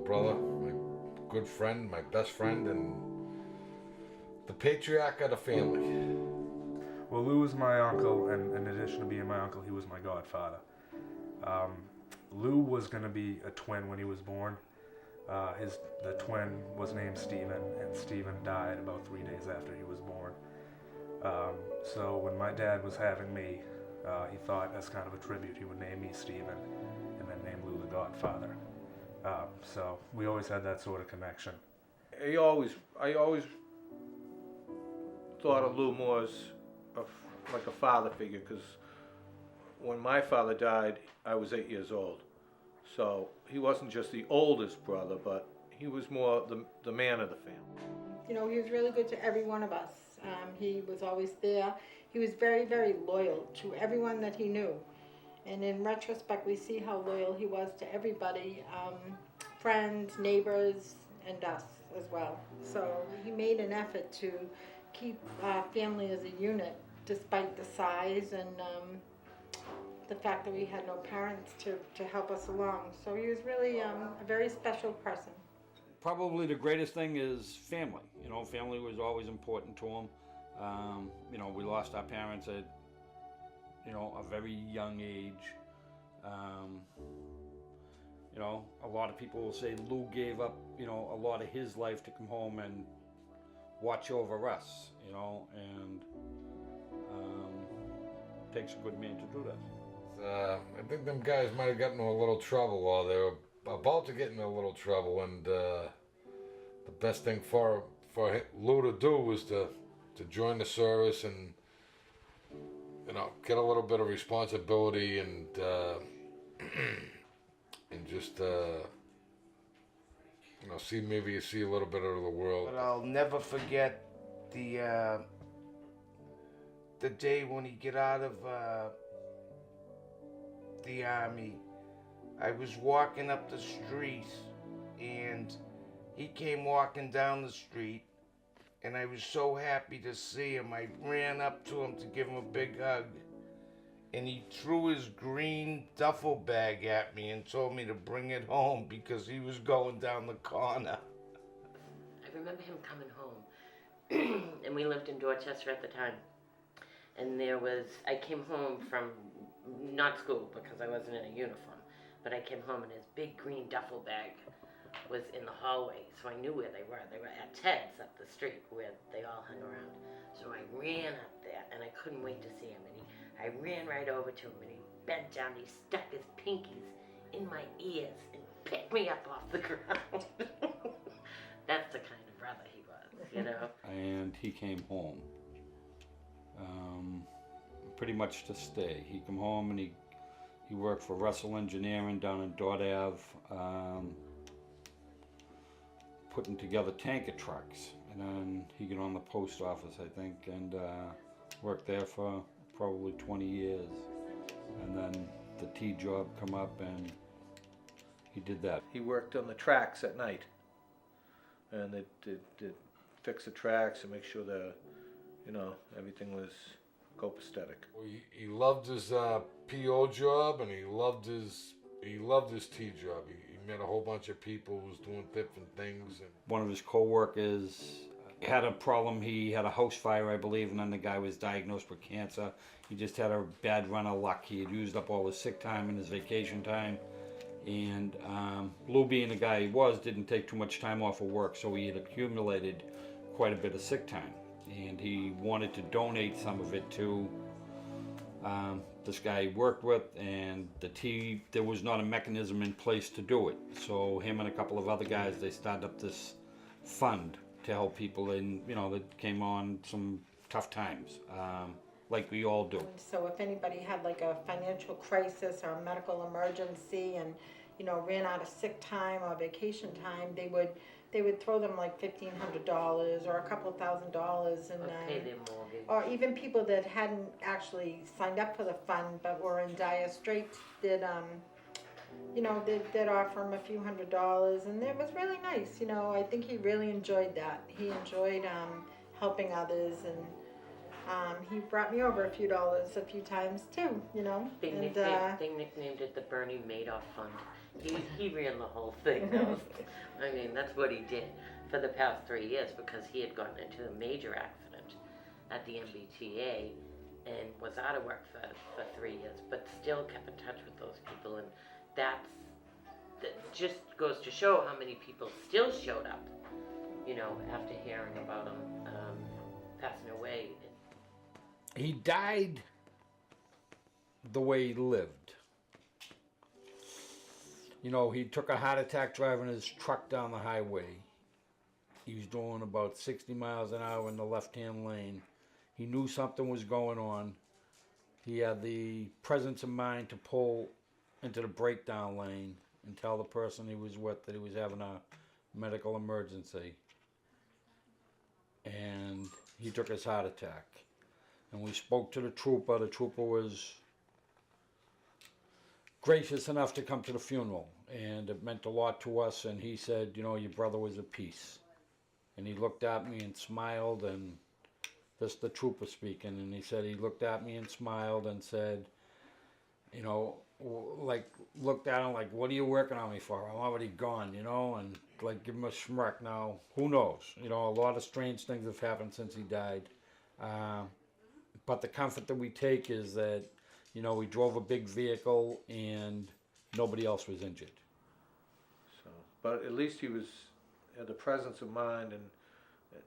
brother, my good friend, my best friend, and the patriarch of the family. Well, Lou was my uncle, and in addition to being my uncle, he was my godfather. Lou was going to be a twin when he was born. The twin was named Stephen, and Stephen died about 3 days after he was born. So when my dad was having me, he thought as kind of a tribute he would name me Stephen and then name Lou the Godfather. So we always had that sort of connection. I always thought of Lou more as like a father figure, because when my father died, I was 8 years old. So he wasn't just the oldest brother, but he was more the man of the family. You know, he was really good to every one of us. He was always there. He was very, very loyal to everyone that he knew. And in retrospect, we see how loyal he was to everybody, friends, neighbors, and us as well. So he made an effort to keep our family as a unit, despite the size and the fact that we had no parents to help us along. So he was really a very special person. Probably the greatest thing is family. You know, family was always important to him. You know, we lost our parents at, you know, a very young age. You know, a lot of people will say Lou gave up, you know, a lot of his life to come home and watch over us, you know, and takes a good man to do that. I think them guys might have gotten into a little trouble, or they were about to get into a little trouble, and the best thing for Lou to do was to join the service and, you know, get a little bit of responsibility and and just you know, see a little bit of the world. But I'll never forget the day when he get out of the army. I was walking up the street and he came walking down the street, and I was so happy to see him. I ran up to him to give him a big hug, and he threw his green duffel bag at me and told me to bring it home because he was going down the corner. I remember him coming home, and we lived in Dorchester at the time. And I came home from, not school because I wasn't in a uniform, but I came home and his big green duffel bag was in the hallway, so I knew where they were. They were at Ted's up the street where they all hung around. So I ran up there, and I couldn't wait to see him. And I ran right over to him, and he bent down, he stuck his pinkies in my ears and picked me up off the ground. That's the kind of brother he was, you know. And he came home. Pretty much to stay. He come home and he worked for Russell Engineering down in Dort Ave, putting together tanker trucks. And then he got on the post office, I think, and worked there for probably 20 years. And then the T job come up and he did that. He worked on the tracks at night, and they'd fix the tracks and make sure that, you know, everything was copacetic. He loved his PO job, and he loved his T job. He met a whole bunch of people who was doing different things. And one of his co-workers had a problem. He had a house fire, I believe, and then the guy was diagnosed with cancer. He just had a bad run of luck. He had used up all his sick time and his vacation time. And Lou, being the guy he was, didn't take too much time off of work, so he had accumulated quite a bit of sick time. And he wanted to donate some of it to this guy he worked with, and there was not a mechanism in place to do it. So him and a couple of other guys, they started up this fund to help people in, you know, that came on some tough times, like we all do. So if anybody had like a financial crisis or a medical emergency and, you know, ran out of sick time or vacation time, they would throw them like $1,500 or a couple of $1,000s, and Pay their mortgage. or even people that hadn't actually signed up for the fund but were in dire straits did you know, they'd offer him a few $100s, and it was really nice. You know, I think he really enjoyed that. He enjoyed helping others, and he brought me over a few dollars a few times too, you know. They nicknamed it the Bernie Madoff Fund. He ran the whole thing. I mean, that's what he did for the past 3 years because he had gotten into a major accident at the MBTA and was out of work for 3 years, but still kept in touch with those people. And that just goes to show how many people still showed up, you know, after hearing about him passing away. He died the way he lived. You know, he took a heart attack driving his truck down the highway. He was doing about 60 miles an hour in the left-hand lane. He knew something was going on. He had the presence of mind to pull into the breakdown lane and tell the person he was with that he was having a medical emergency. And he took his heart attack. And we spoke to the trooper. The trooper was gracious enough to come to the funeral, and it meant a lot to us. And he said, you know, your brother was a piece. And he looked at me and smiled, and this the trooper speaking, and he said he looked at me and smiled and said, you know, like looked at him like, what are you working on me for? I'm already gone, you know, and like give him a smirk. Now, who knows? You know, a lot of strange things have happened since he died. But the comfort that we take is that, you know, we drove a big vehicle and nobody else was injured. So, but at least he had the presence of mind and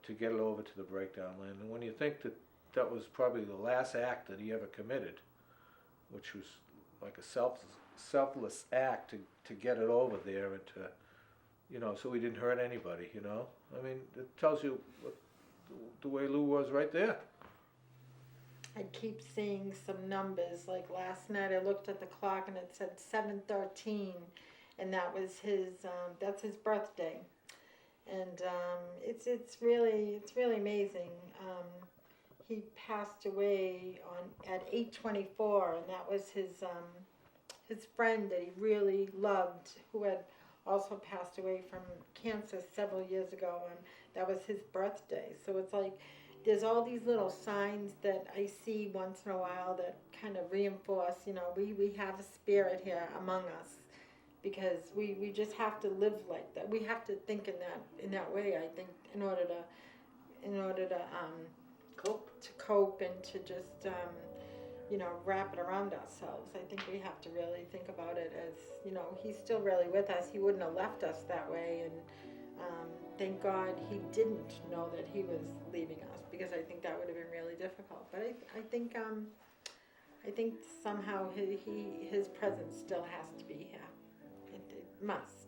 to get it over to the breakdown lane. And when you think that that was probably the last act that he ever committed, which was like a selfless act to get it over there and to, you know, so he didn't hurt anybody, you know. I mean, it tells you what, the way Lou was right there. I keep seeing some numbers. Like last night, I looked at the clock and it said 7:13, and that was his. That's his birthday, and it's really amazing. He passed away at 8:24, and that was his friend that he really loved, who had also passed away from cancer several years ago, and that was his birthday. So it's like, there's all these little signs that I see once in a while that kind of reinforce, you know, we have a spirit here among us, because we just have to live like that. We have to think in that way, I think, in order to cope and to just you know, wrap it around ourselves. I think we have to really think about it as, you know, he's still really with us. He wouldn't have left us that way, and thank God he didn't know that he was leaving us, because I think that would have been really difficult. But I think somehow his presence still has to be here. It must.